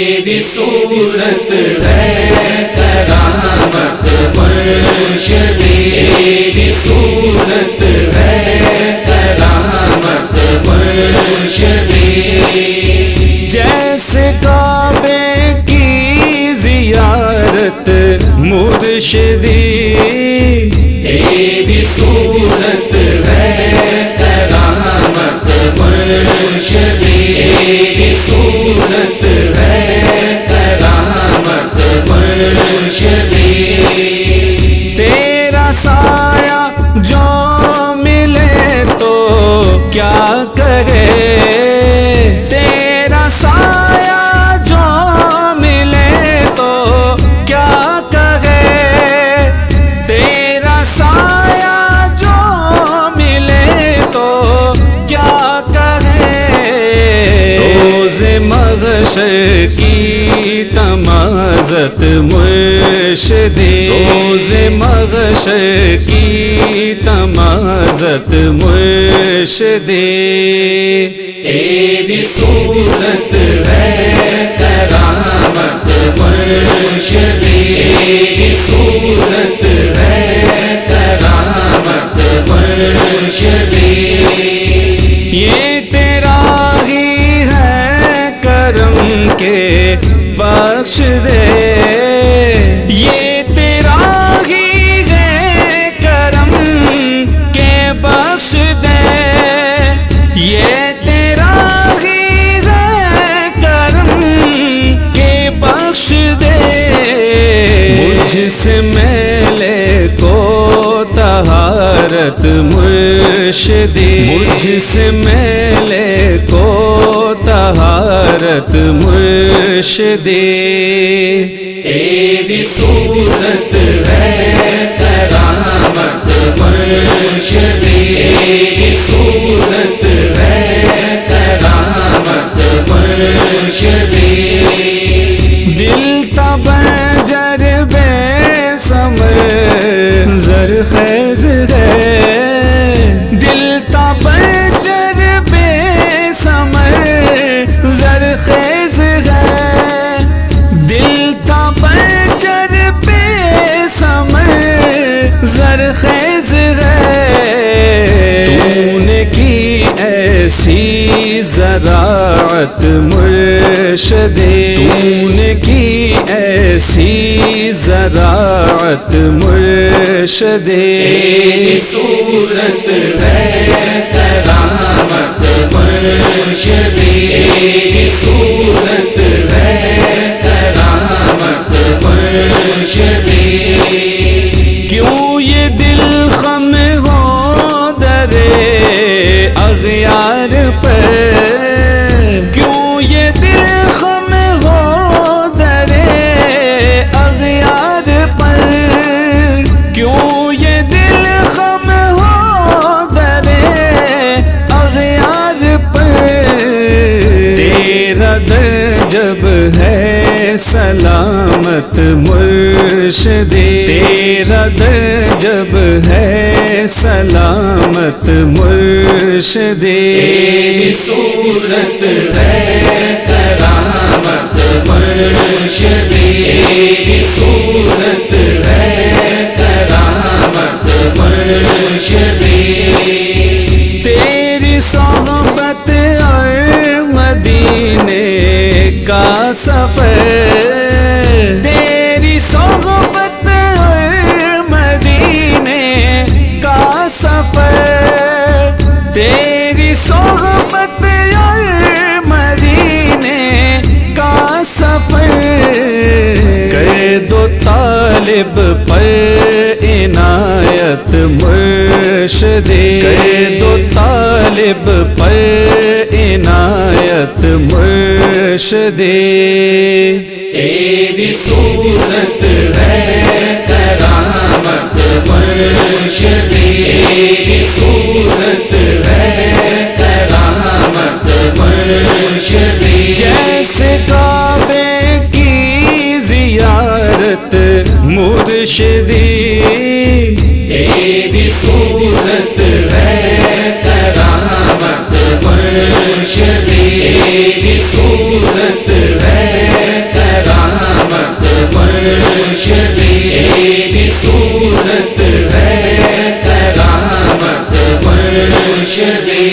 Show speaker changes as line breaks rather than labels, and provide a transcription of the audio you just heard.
تیری صورت ہے کرامت مرشدی، تیری صورت ہے کرامت مرشدی،
جیسے کعبے کی زیارت مرشدی،
تیری صورت ہے کرامت مرشدی، تیری صورت ہے کرامت مرشدی،
تیرا سایہ جو ملے تو کیا کرے، تیرا سایہ جو ملے تو کیا کرے، تیرا سایہ جو ملے تو کیا کرے، روز محشر کی تمازت مرشدی، روز محشر کی تمازت مرشدی،
تیری صورت ہے کرامت مرشدی، تیری صورت ہے کرامت مرشدی،
یہ تیرا ہی ہے کرم کے بخش دے، یہ تیرا ہی ہے کرم کے بخش دے، یہ تیرا ہی ہے کرم کے بخش دے، مجھ سے میلے کو طہارت مرشدی، مجھ سے میلے کو طہارت مرشدی،
تیری صورت ہے کرامت مرشدی، تیری صورت ہے کرامت مرشدی،
دل تبجر بے ثمر زرخیز ہے، دل تبجر بے ثمر زرخیز ہے، دل تبجر بے ثمر زرخیز ہے، تو نے کی ایسی زراعت مرشدی، تو نے کی ایسی زراعت مرشدی،
تیری صورت ہے کرامت مرشدی، تیری صورت ہے کرامت مرشدی،
کیوں یہ دل خم ہو درے اغیار پر، کیوں یہ دل خم ہو درے اغیار پر، کیوں یہ دل خم ہو درے اغیار پر، تیرا در جب ہے سلامت مرشدی، تیرا در جب ہے سلامت مرشدی،
تیری صورت ہے کرامت مرشدی، تیری صورت ہے کرامت مرشدی،
تیری صحبت اور مدینے کا سفر، تیری صحبت اور مدینے کا سفر، تیری صحبت اور مدینے کا سفر، کر دو طالب پر عنایت مرشدی، کر دو طالب پر عنایت مرشدی،
تیری صورت ہے کرامت مرشدی، تیری صورت ہے کرامت مرشدی،
جیسے کعبے کی زیارت مرشدی،
تیری صورت ہے کرامت مرشدی، تیری صورت ہے مرشدی صورت ہے کرامت مرشدی